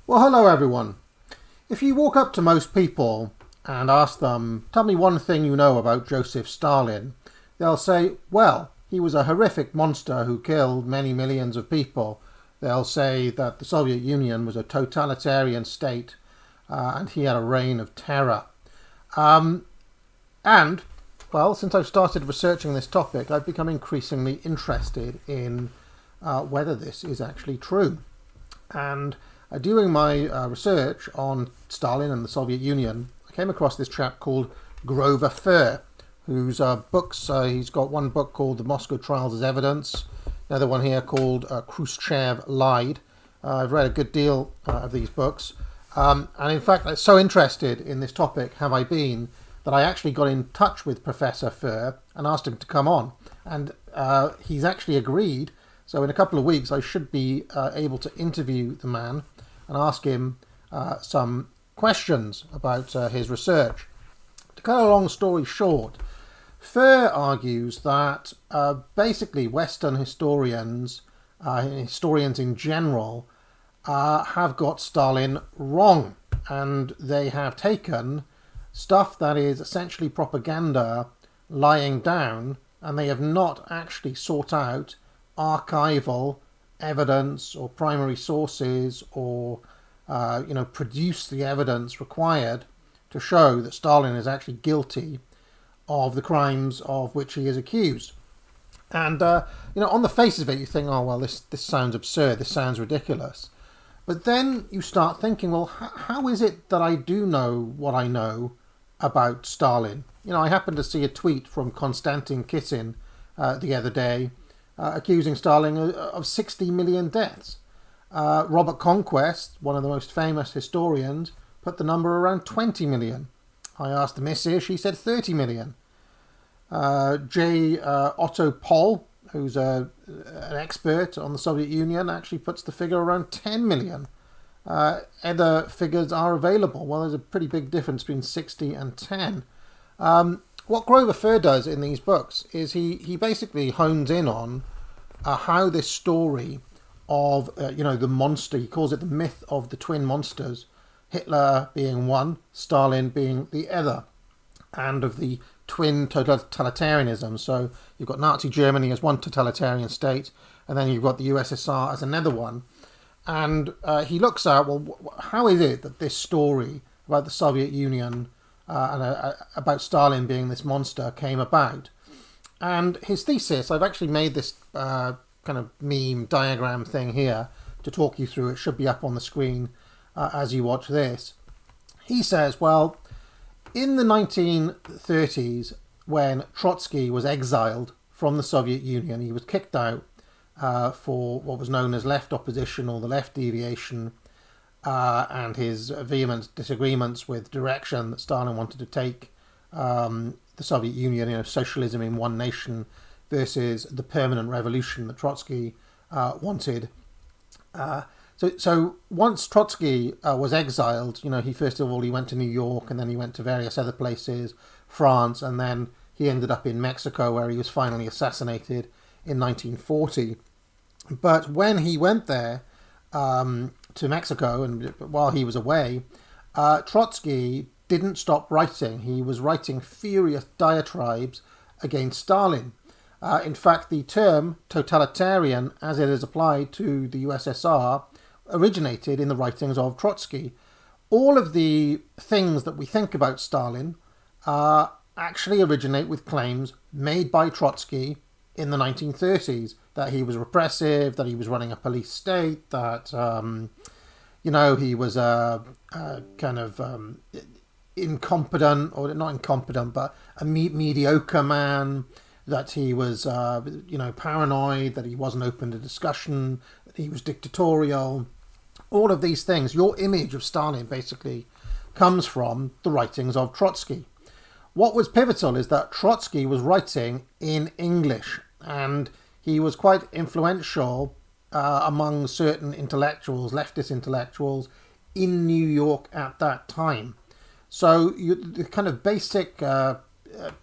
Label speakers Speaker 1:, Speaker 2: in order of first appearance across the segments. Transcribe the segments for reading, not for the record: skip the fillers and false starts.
Speaker 1: Well, hello everyone. If you walk up to most people and ask them, tell me one thing you know about Joseph Stalin, they'll say, well, he was a horrific monster who killed many millions of people. They'll say that the Soviet Union was a totalitarian state and he had a reign of terror. Well, since I've started researching this topic, I've become increasingly interested in whether this is actually true. And doing my research on Stalin and the Soviet Union, I came across this chap called Grover Furr, whose books, he's got one book called The Moscow Trials as Evidence, another one here called Khrushchev Lied. I've read a good deal of these books, and in fact, I'm so interested in this topic have I been that I actually got in touch with Professor Furr and asked him to come on, and he's actually agreed. So in a couple of weeks, I should be able to interview the man and ask him some questions about his research. To cut a long story short, Furr argues that basically Western historians, historians in general, have got Stalin wrong, and they have taken stuff that is essentially propaganda lying down, and they have not actually sought out archival evidence or primary sources or produce the evidence required to show that Stalin is actually guilty of the crimes of which he is accused. And on the face of it you think, oh well, this sounds absurd, this sounds ridiculous. But then you start thinking, well, how is it that I do know what I know about Stalin? I happened to see a tweet from Konstantin Kisin the other day accusing Stalin of 60 million deaths. Robert Conquest, one of the most famous historians, put the number around 20 million. I asked the missus, she said 30 million. Otto Poll, who's an expert on the Soviet Union, actually puts the figure around 10 million. Other figures are available. Well, there's a pretty big difference between 60 and 10. What Grover Furr does in these books is he basically hones in on how this story of, the monster, he calls it the myth of the twin monsters, Hitler being one, Stalin being the other, and of the twin totalitarianism. So you've got Nazi Germany as one totalitarian state, and then you've got the USSR as another one. And he looks at, well, how is it that this story about the Soviet Union and about Stalin being this monster came about? And his thesis, I've actually made this kind of meme diagram thing here to talk you through. It should be up on the screen as you watch this. He says, well, in the 1930s, when Trotsky was exiled from the Soviet Union, he was kicked out for what was known as left opposition or the left deviation, and his vehement disagreements with direction that Stalin wanted to take the Soviet Union, socialism in one nation versus the permanent revolution that Trotsky wanted. So once Trotsky was exiled, he first of all he went to New York, and then he went to various other places, France, and then he ended up in Mexico, where he was finally assassinated in 1940. But when he went there to Mexico, and while he was away, Trotsky didn't stop writing. He was writing furious diatribes against Stalin. In fact, the term totalitarian, as it is applied to the USSR, originated in the writings of Trotsky. All of the things that we think about Stalin actually originate with claims made by Trotsky in the 1930s, that he was repressive, that he was running a police state, that he was a kind of incompetent, or not incompetent, but a mediocre man, that he was, paranoid, that he wasn't open to discussion, that he was dictatorial. All of these things, your image of Stalin basically comes from the writings of Trotsky. What was pivotal is that Trotsky was writing in English, and he was quite influential among certain intellectuals, leftist intellectuals, in New York at that time. So the kind of basic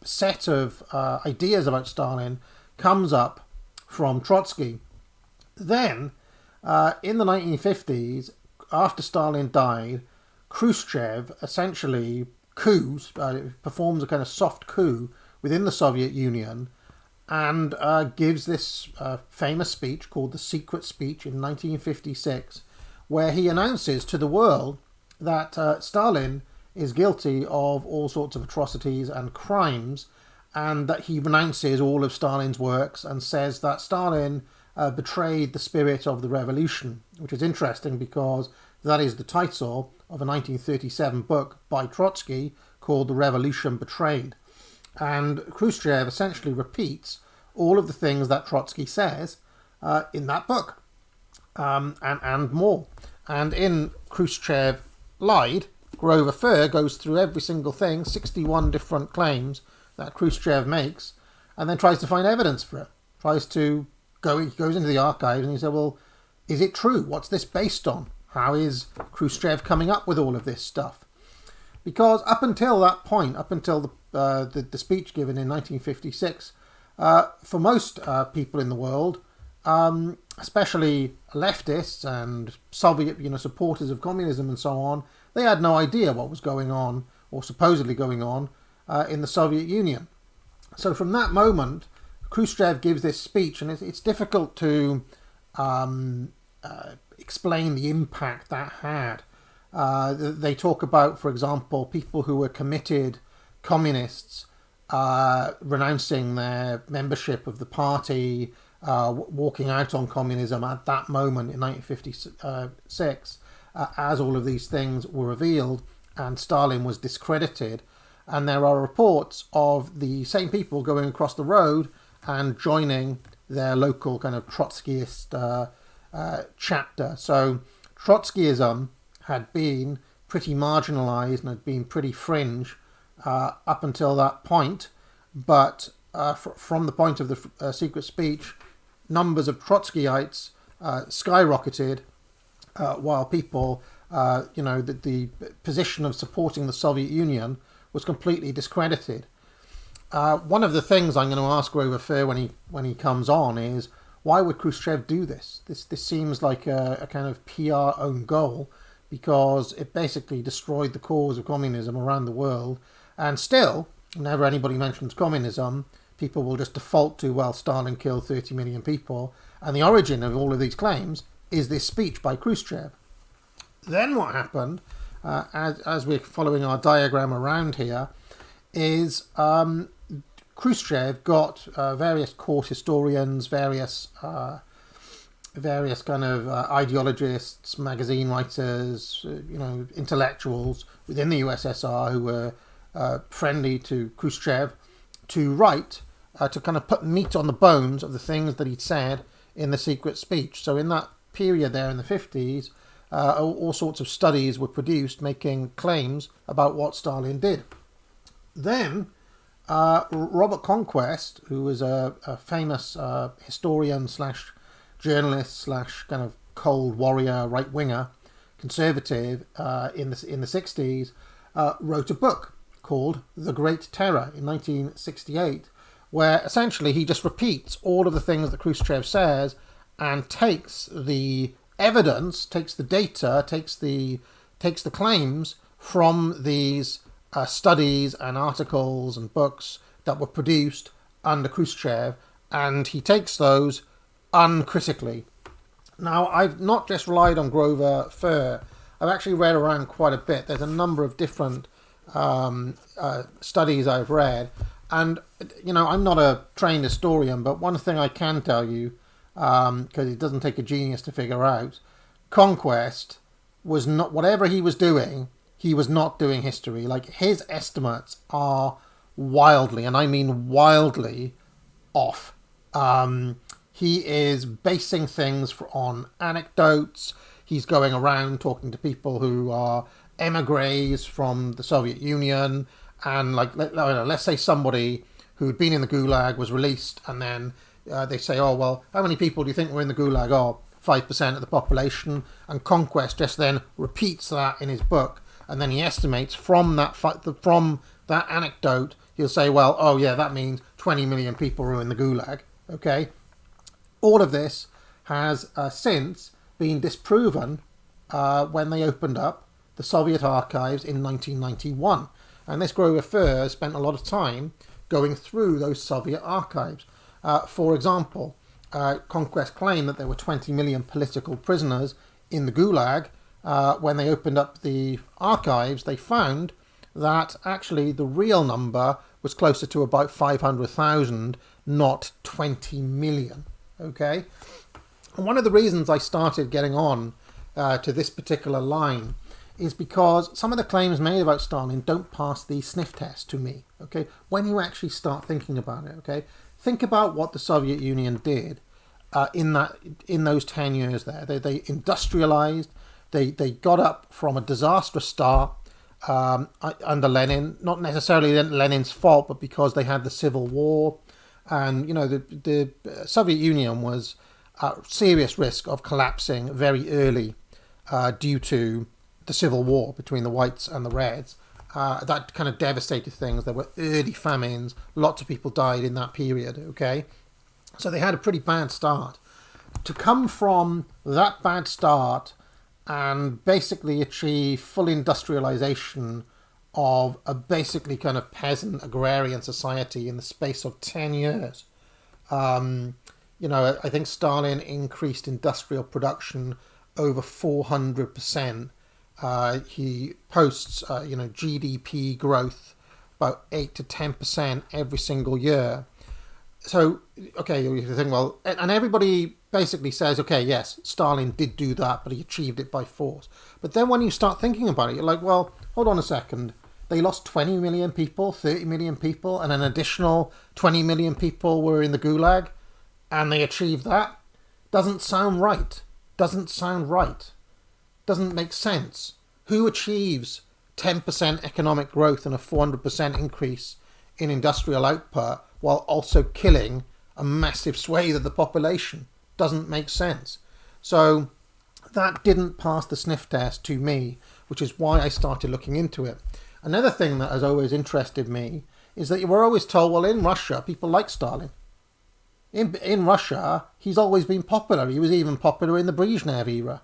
Speaker 1: set of ideas about Stalin comes up from Trotsky. Then, in the 1950s, after Stalin died, Khrushchev essentially performs a kind of soft coup within the Soviet Union and gives this famous speech called the Secret Speech in 1956, where he announces to the world that Stalin is guilty of all sorts of atrocities and crimes, and that he renounces all of Stalin's works and says that Stalin betrayed the spirit of the revolution, which is interesting because that is the title of a 1937 book by Trotsky called The Revolution Betrayed. And Khrushchev essentially repeats all of the things that Trotsky says in that book, and more. And in Khrushchev Lied, Grover Furr goes through every single thing, 61 different claims that Khrushchev makes, and then tries to find evidence for it. He goes into the archives and he says, well, is it true? What's this based on? How is Khrushchev coming up with all of this stuff? Because up until that point, up until the speech given in 1956, for most people in the world, especially leftists and Soviet, supporters of communism and so on, they had no idea what was going on, or supposedly going on, in the Soviet Union. So from that moment, Khrushchev gives this speech, and it's difficult to explain the impact that had. They talk about, for example, people who were committed communists renouncing their membership of the party, walking out on communism at that moment in 1956, as all of these things were revealed and Stalin was discredited. And there are reports of the same people going across the road and joining their local kind of Trotskyist chapter. So Trotskyism had been pretty marginalized and had been pretty fringe up until that point. But from the point of the secret speech, numbers of Trotskyites skyrocketed, while people, the position of supporting the Soviet Union was completely discredited. One of the things I'm going to ask Grover Furr when he comes on is, why would Khrushchev do this? This seems like a kind of PR own goal, because it basically destroyed the cause of communism around the world. And still, whenever anybody mentions communism, people will just default to, well, Stalin killed 30 million people. And the origin of all of these claims is this speech by Khrushchev. Then what happened, as we're following our diagram around here, is Khrushchev got various court historians, various kind of ideologists, magazine writers, intellectuals within the USSR who were friendly to Khrushchev, to write, to kind of put meat on the bones of the things that he'd said in the secret speech. So in that period there in the 50s, all sorts of studies were produced making claims about what Stalin did. Then Robert Conquest, who was a famous historian slash journalist slash kind of cold warrior, right winger, conservative in the 60s, wrote a book called The Great Terror in 1968, where essentially he just repeats all of the things that Khrushchev says and takes the evidence, takes the data, takes the claims from these studies and articles and books that were produced under Khrushchev, and he takes those uncritically. Now, I've not just relied on Grover Furr. I've actually read around quite a bit. There's a number of different studies I've read, and I'm not a trained historian, but one thing I can tell you, because it doesn't take a genius to figure out, Conquest was not, whatever he was doing, he was not doing history. Like, his estimates are wildly, and I mean wildly, off. He is basing things on anecdotes. He's going around talking to people who are emigres from the Soviet Union, and let's say somebody who'd been in the Gulag was released, and then they say, oh, well, how many people do you think were in the Gulag? Oh, 5% of the population. And Conquest just then repeats that in his book, and then he estimates from that anecdote, he'll say, well, oh yeah, that means 20 million people were in the Gulag. Okay, all of this has since been disproven when they opened up the Soviet archives in 1991. And this Grover Furr spent a lot of time going through those Soviet archives. For example, Conquest claimed that there were 20 million political prisoners in the Gulag. When they opened up the archives, they found that actually the real number was closer to about 500,000, not 20 million. Okay? And one of the reasons I started getting on to this particular line is because some of the claims made about Stalin don't pass the sniff test to me. Okay? When you actually start thinking about it, okay? Think about what the Soviet Union did in those 10 years there. They industrialized, they got up from a disastrous start under Lenin, not necessarily Lenin's fault, but because they had the Civil War. And, you know, the Soviet Union was at serious risk of collapsing very early due to the Civil War between the whites and the reds. That kind of devastated things. There were early famines. Lots of people died in that period, okay? So they had a pretty bad start. To come from that bad start and basically achieve full industrialization of a basically kind of peasant agrarian society in the space of 10 years. You know, I think Stalin increased industrial production over 400%. He posts, you know, GDP growth about 8 to 10% every single year. So, okay, you think, well, and everybody basically says, okay, yes, Stalin did do that, but he achieved it by force. But then when you start thinking about it, you're like, well, hold on a second. They lost 20 million people, 30 million people, and an additional 20 million people were in the Gulag, and they achieved that? Doesn't sound right. Doesn't sound right. Doesn't make sense. Who achieves 10% economic growth and a 400% increase in industrial output while also killing a massive swathe of the population? Doesn't make sense. So that didn't pass the sniff test to me, which is why I started looking into it. Another thing that has always interested me is that you were always told, well, in Russia, people like Stalin. In Russia, he's always been popular. He was even popular in the Brezhnev era.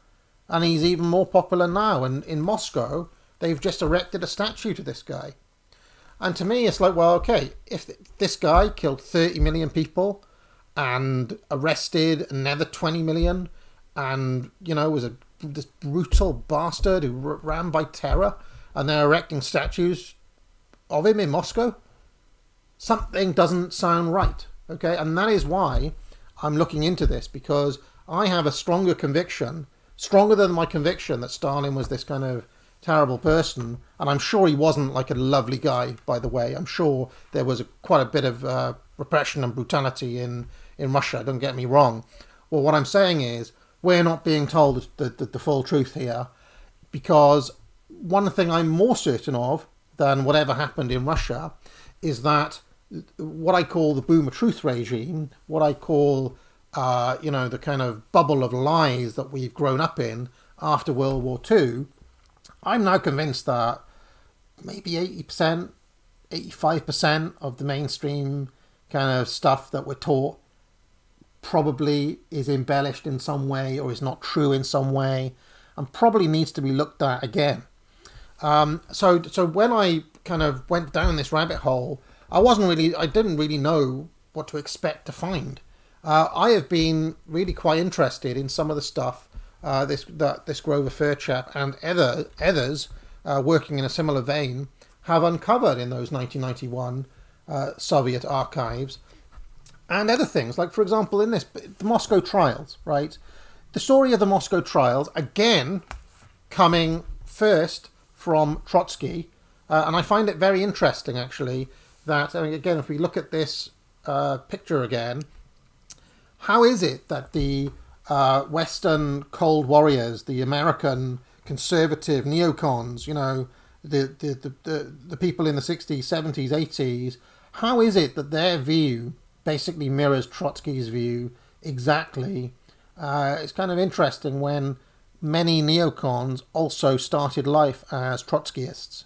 Speaker 1: And he's even more popular now. And in Moscow, they've just erected a statue to this guy. And to me, it's like, well, okay, if this guy killed 30 million people and arrested another 20 million and, you know, was this brutal bastard who ran by terror, and they're erecting statues of him in Moscow, something doesn't sound right, okay? And that is why I'm looking into this, because I have a stronger conviction, stronger than my conviction that Stalin was this kind of terrible person. And I'm sure he wasn't like a lovely guy, by the way. I'm sure there was quite a bit of repression and brutality in Russia, don't get me wrong. Well, what I'm saying is we're not being told the full truth here, because one thing I'm more certain of than whatever happened in Russia is that what I call the boomer truth regime, what I call, you know, the kind of bubble of lies that we've grown up in after World War II, I'm now convinced that maybe 80%, 85% of the mainstream kind of stuff that we're taught probably is embellished in some way or is not true in some way and probably needs to be looked at again. So when I kind of went down this rabbit hole, I didn't really know what to expect to find. I have been really quite interested in some of the stuff this Grover Furr chap and others working in a similar vein have uncovered in those 1991 Soviet archives, and other things, like, for example, in the Moscow trials, right? The story of the Moscow trials, again, coming first from Trotsky, and I find it very interesting, actually, that, I mean, again, if we look at this picture again, how is it that the Western Cold Warriors, the American conservative neocons, you know, the people in the 60s, 70s, 80s, how is it that their view basically mirrors Trotsky's view exactly? It's kind of interesting when many neocons also started life as Trotskyists,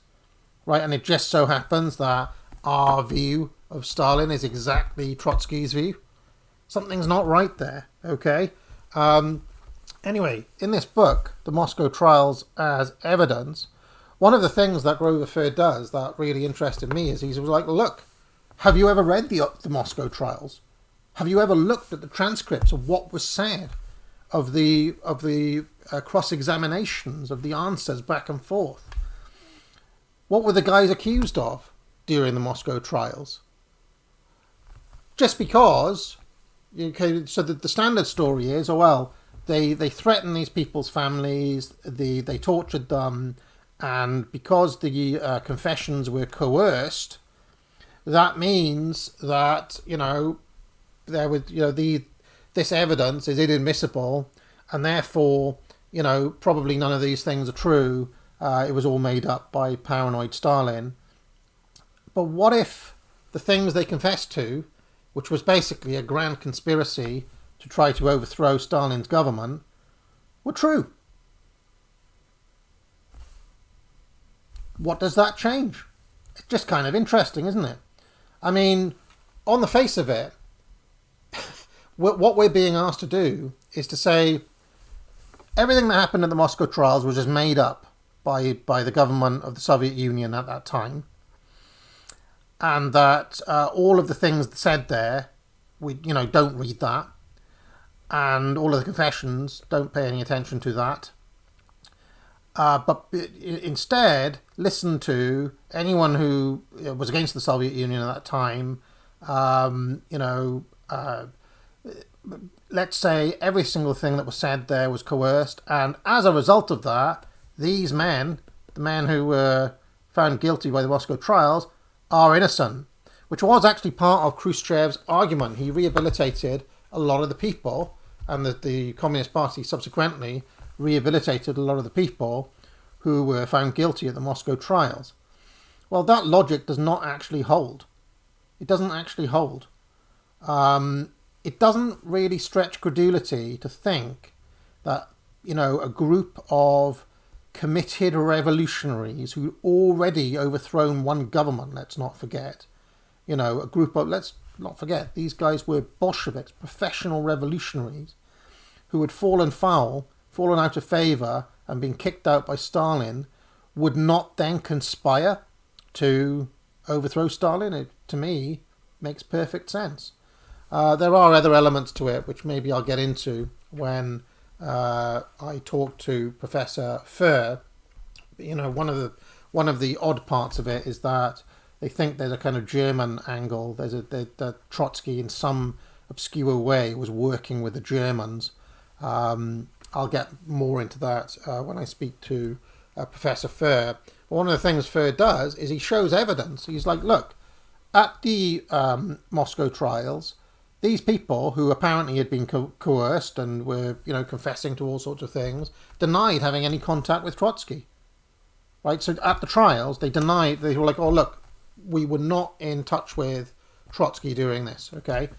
Speaker 1: right? And it just so happens that our view of Stalin is exactly Trotsky's view. Something's not right there, okay? Anyway, in this book, The Moscow Trials as Evidence, one of the things that Grover Furr does that really interested me is he's like, look, have you ever read the Moscow Trials? Have you ever looked at the transcripts of what was said, of the cross-examinations, of the answers back and forth? What were the guys accused of during the Moscow Trials? Just because, okay, so the standard story is, oh well, they threatened these people's families, they tortured them, and because the confessions were coerced, that means that, there was, this evidence is inadmissible, and therefore, probably none of these things are true. It was all made up by paranoid Stalin. But what if the things they confessed to, which was basically a grand conspiracy to try to overthrow Stalin's government, were true? What does that change? It's just kind of interesting, isn't it? I mean, on the face of it, what we're being asked to do is to say everything that happened at the Moscow Trials was just made up by the government of the Soviet Union at that time, and that all of the things said there, we don't read that, and all of the confessions, don't pay any attention to that. But instead, listen to anyone who was against the Soviet Union at that time. Let's say every single thing that was said there was coerced, and as a result of that, these men, the men who were found guilty by the Moscow Trials, are innocent, which was actually part of Khrushchev's argument. He rehabilitated a lot of the people, and the Communist Party subsequently rehabilitated a lot of the people who were found guilty at the Moscow Trials. Well, that logic does not actually hold. It doesn't actually hold. It doesn't really stretch credulity to think that, a group of committed revolutionaries who already overthrown one government, let's not forget, a group of, let's not forget, these guys were Bolsheviks, professional revolutionaries, who had fallen out of favour and been kicked out by Stalin, would not then conspire to overthrow Stalin. It, to me, makes perfect sense. There are other elements to it, which maybe I'll get into when I talk to Professor Furr. One of the odd parts of it is that they think there's a kind of German angle. That Trotsky, in some obscure way, was working with the Germans. I'll get more into that when I speak to Professor Furr. But one of the things Furr does is he shows evidence. He's like, look, at the Moscow Trials, these people who apparently had been coerced and were, confessing to all sorts of things, denied having any contact with Trotsky. Right? So at the trials, they denied, they were like, oh, look, we were not in touch with Trotsky during this, okay?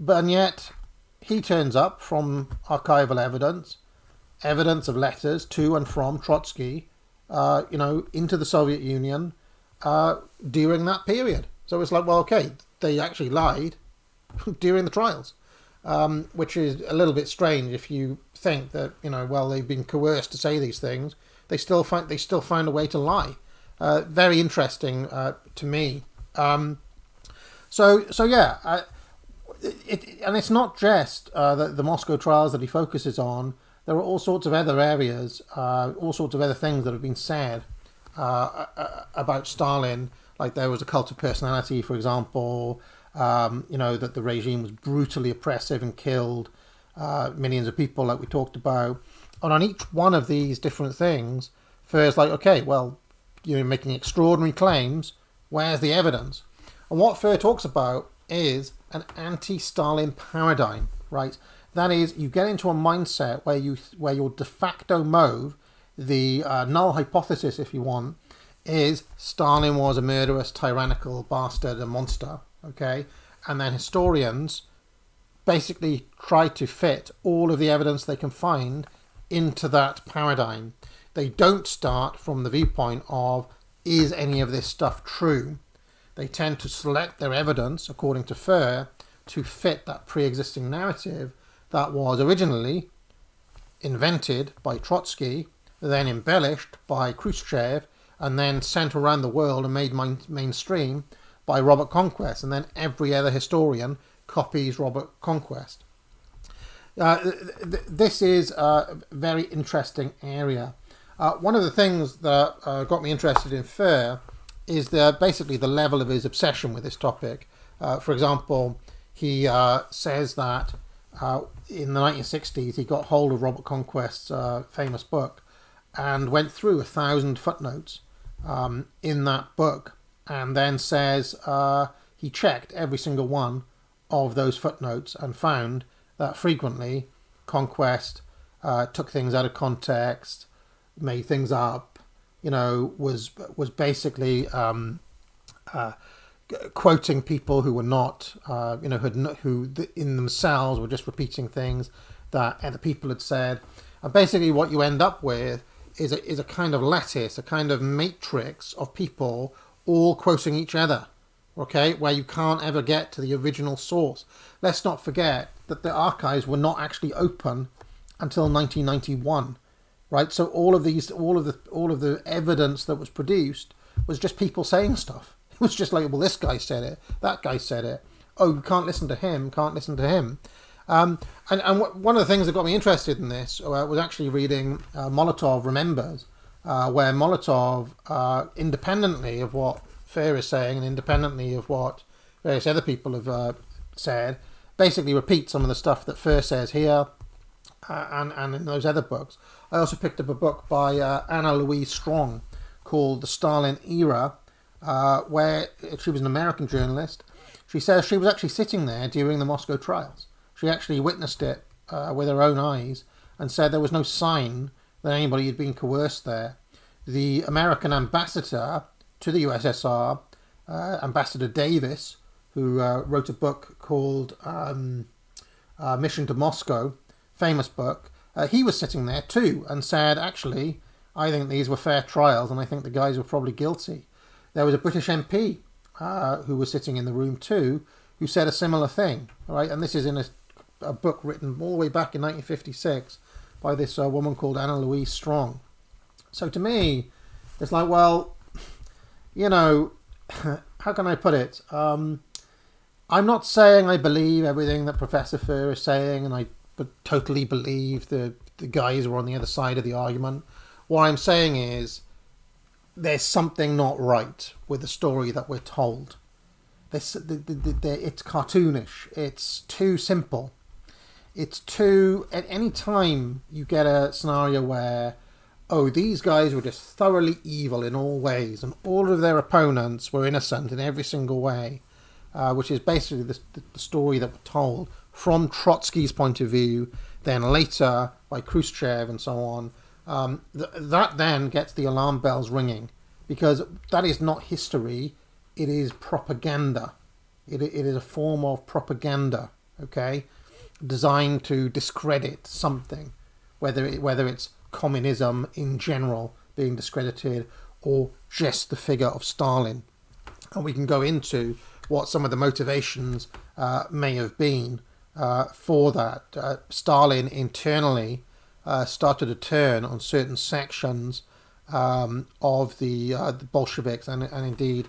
Speaker 1: And yet, he turns up from archival evidence of letters to and from Trotsky, into the Soviet Union during that period. So it's like, well, okay, they actually lied during the trials, which is a little bit strange if you think that, they've been coerced to say these things. They still find a way to lie. Very interesting to me. And it's not just the Moscow Trials that he focuses on. There are all sorts of other areas, all sorts of other things that have been said about Stalin. Like there was a cult of personality, for example. That the regime was brutally oppressive and killed millions of people, like we talked about. And on each one of these different things, Furr's like, okay, well, you're making extraordinary claims. Where's the evidence? And what Furr talks about is an anti-Stalin paradigm, right? That is, you get into a mindset where your de facto mode, the null hypothesis, if you want, is Stalin was a murderous, tyrannical bastard, a monster, okay? And then historians basically try to fit all of the evidence they can find into that paradigm. They don't start from the viewpoint of, is any of this stuff true? they tend to select their evidence, according to Fur, to fit that pre-existing narrative that was originally invented by Trotsky, then embellished by Khrushchev, and then sent around the world and made mainstream by Robert Conquest. And then every other historian copies Robert Conquest. This is a very interesting area. One of the things that got me interested in Fur is basically the level of his obsession with this topic. For example, he says that in the 1960s he got hold of Robert Conquest's famous book and went through 1,000 footnotes in that book, and then says he checked every single one of those footnotes and found that frequently Conquest took things out of context, made things up, was basically quoting people who were not, who in themselves were just repeating things that other people had said. And basically what you end up with is a kind of lattice, a kind of matrix of people all quoting each other, okay, where you can't ever get to the original source. Let's not forget that the archives were not actually open until 1991, right? So all of the evidence that was produced was just people saying stuff. It was just like, well, this guy said it, that guy said it. Oh, you can't listen to him, can't listen to him. And one of the things that got me interested in this was actually reading Molotov Remembers, where Molotov, independently of what Fair is saying and independently of what various other people have said, basically repeat some of the stuff that Fair says here and in those other books. I also picked up a book by Anna Louise Strong called The Stalin Era, where she was an American journalist. She says she was actually sitting there during the Moscow trials. She actually witnessed it with her own eyes and said there was no sign that anybody had been coerced there. The American ambassador to the USSR, Ambassador Davis, who wrote a book called Mission to Moscow, famous book, he was sitting there too and said, actually, I think these were fair trials and I think the guys were probably guilty. There was a British MP who was sitting in the room too, who said a similar thing, right? And this is in a book written all the way back in 1956 by this woman called Anna Louise Strong. So to me, it's like, well, how can I put it? I'm not saying I believe everything that Professor Fur is saying, and I totally believe the guys who are on the other side of the argument. What I'm saying is there's something not right with the story that we're told. It's cartoonish. It's too simple. It's too... At any time you get a scenario where, oh, these guys were just thoroughly evil in all ways and all of their opponents were innocent in every single way, which is basically the story that we're told from Trotsky's point of view, then later by Khrushchev and so on. That then gets the alarm bells ringing, because that is not history, it is propaganda. It is a form of propaganda, okay, designed to discredit something, whether it's communism in general being discredited or just the figure of Stalin. And we can go into what some of the motivations may have been for that. Stalin internally started to turn on certain sections of the Bolsheviks, and indeed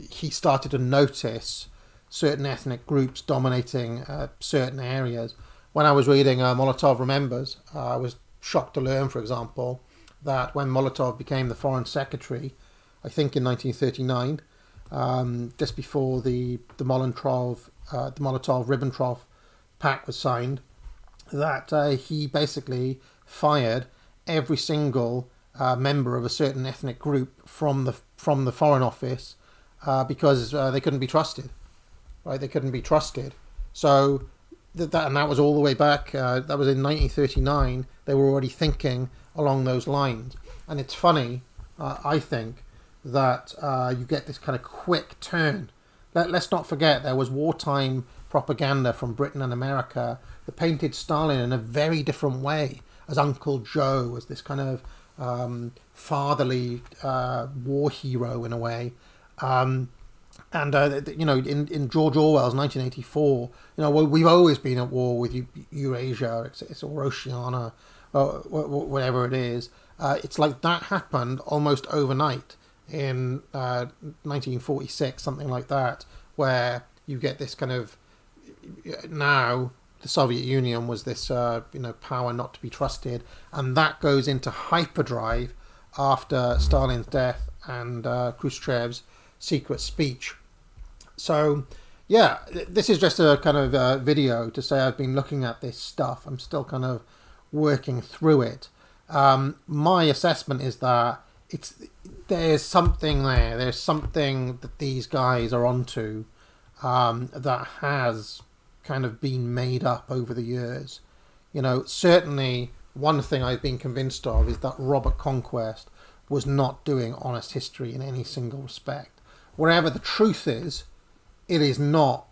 Speaker 1: he started to notice certain ethnic groups dominating certain areas. When I was reading Molotov Remembers, I was shocked to learn, for example, that when Molotov became the foreign secretary, I think in 1939, just before the Molotov-Ribbentrop Pact was signed, that he basically fired every single member of a certain ethnic group from the Foreign Office because they couldn't be trusted. Right, they couldn't be trusted. So that was all the way back. That was in 1939. They were already thinking along those lines. And it's funny, I think, that you get this kind of quick turn. Let's not forget there was wartime propaganda from Britain and America that painted Stalin in a very different way, as Uncle Joe, as this kind of fatherly war hero in a way. And in George Orwell's 1984, we've always been at war with Eurasia, or Oceania, or whatever it is. It's like that happened almost overnight in 1946, something like that, where you get this kind of, now the Soviet Union was this power not to be trusted, and that goes into hyperdrive after Stalin's death and Khrushchev's secret speech. So, yeah, this is just a kind of video to say I've been looking at this stuff. I'm still kind of working through it. My assessment is that there's something there. There's something that these guys are onto that has kind of been made up over the years. Certainly one thing I've been convinced of is that Robert Conquest was not doing honest history in any single respect. Wherever the truth is, it is not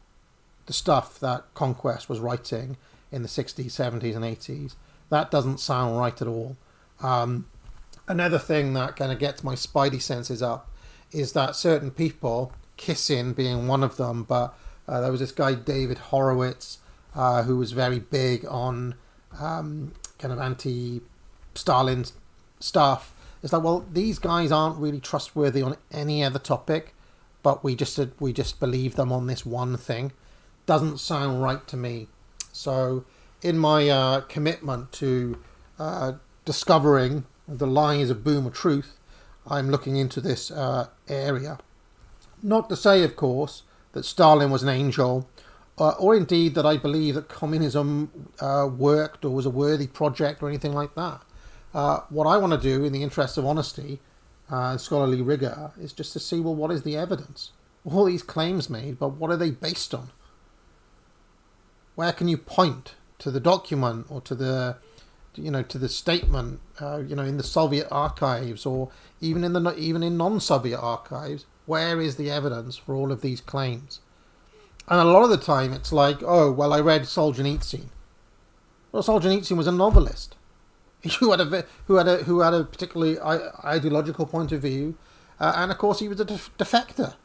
Speaker 1: the stuff that Conquest was writing in the 60s, 70s and 80s. That doesn't sound right at all. Another thing that kind of gets my spidey senses up is that certain people, Kissin being one of them, but there was this guy David Horowitz who was very big on kind of anti-Stalin stuff. It's like, well, these guys aren't really trustworthy on any other topic, but we just believe them on this one thing. Doesn't sound right to me. So in my commitment to discovering the lies of boomer truth, I'm looking into this area. Not to say, of course, that Stalin was an angel, or indeed that I believe that communism worked or was a worthy project or anything like that. What I want to do, in the interest of honesty and scholarly rigour, is just to see, well, what is the evidence? All these claims made, but what are they based on? Where can you point to the document or to the statement, in the Soviet archives, or even in non-Soviet archives? Where is the evidence for all of these claims? And a lot of the time, it's like, oh, well, I read Solzhenitsyn. Well, Solzhenitsyn was a novelist who had a particularly ideological point of view, and of course he was a defector.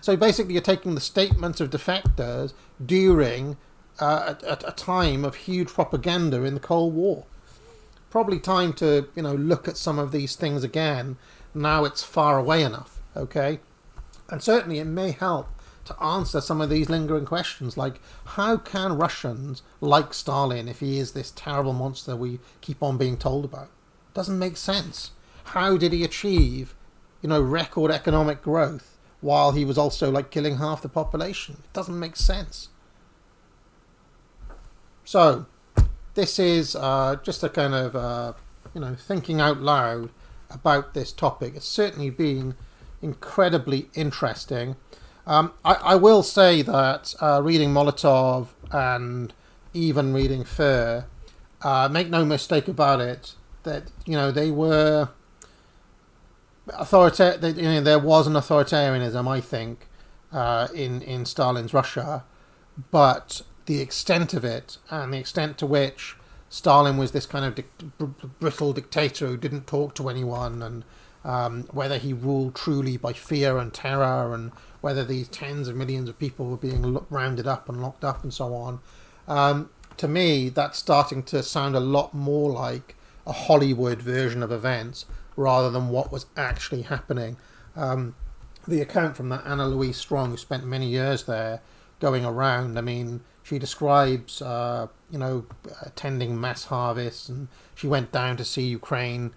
Speaker 1: So basically, you're taking the statements of defectors during a time of huge propaganda in the Cold War. Probably time to look at some of these things again. Now it's far away enough, okay? And certainly it may help to answer some of these lingering questions, like how can Russians like Stalin if he is this terrible monster we keep on being told about? Doesn't make sense. How did he achieve, record economic growth while he was also killing half the population? It doesn't make sense. So this is just a kind of thinking out loud about this topic. It's certainly been incredibly interesting. I will say that reading Molotov and even reading Fur, make no mistake about it, that they were there was an authoritarianism, I think, in Stalin's Russia, but the extent of it and the extent to which Stalin was this kind of brittle dictator who didn't talk to anyone, and whether he ruled truly by fear and terror, and whether these tens of millions of people were being rounded up and locked up and so on. To me, that's starting to sound a lot more like a Hollywood version of events rather than what was actually happening. The account from that Anna Louise Strong, who spent many years there, going around, I mean, she describes, attending mass harvests, and she went down to see Ukraine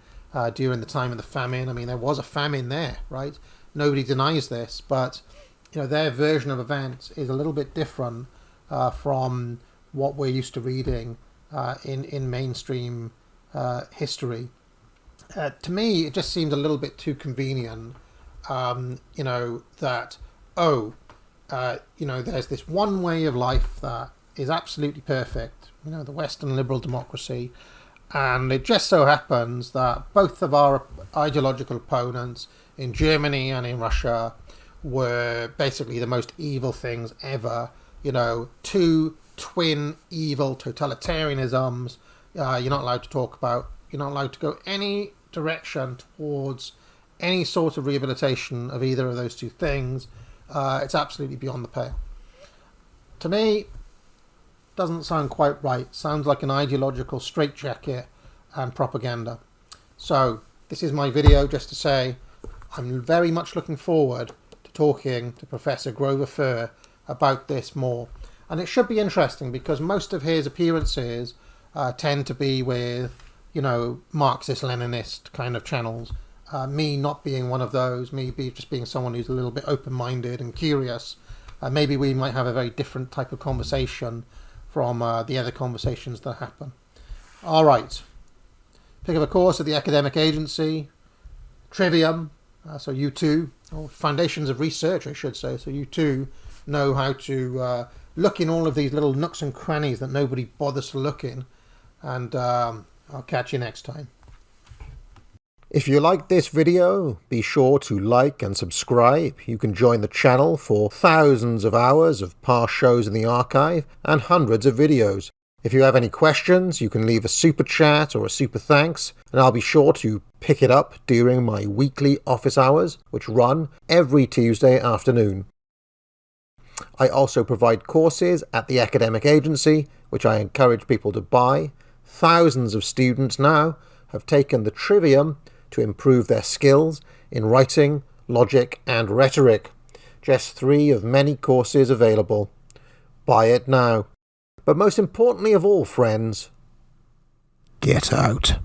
Speaker 1: during the time of the famine. I mean, there was a famine there, right? Nobody denies this, but their version of events is a little bit different from what we're used to reading in mainstream history. To me, it just seemed a little bit too convenient, that, there's this one way of life that is absolutely perfect, the Western liberal democracy, and it just so happens that both of our ideological opponents in Germany and in Russia were basically the most evil things ever, two twin evil totalitarianisms. You're not allowed to talk about, you're not allowed to go any direction towards any sort of rehabilitation of either of those two things, it's absolutely beyond the pale. To me, doesn't sound quite right. Sounds like an ideological straitjacket and propaganda. So this is my video just to say I'm very much looking forward to talking to Professor Grover Furr about this more. And it should be interesting because most of his appearances tend to be with, Marxist-Leninist kind of channels. Me not being one of those, just being someone who's a little bit open-minded and curious. Maybe we might have a very different type of conversation from the other conversations that happen. All right. Pick up a course at the academic agency, Trivium, so you too, or Foundations of Research, I should say, so you too know how to look in all of these little nooks and crannies that nobody bothers to look in, and I'll catch you next time. If you like this video, be sure to like and subscribe. You can join the channel for thousands of hours of past shows in the archive and hundreds of videos. If you have any questions, you can leave a super chat or a super thanks, and I'll be sure to pick it up during my weekly office hours, which run every Tuesday afternoon. I also provide courses at the academic agency, which I encourage people to buy. Thousands of students now have taken the Trivium to improve their skills in writing, logic and rhetoric. Just 3 of many courses available. Buy it now. But most importantly of all, friends, get out.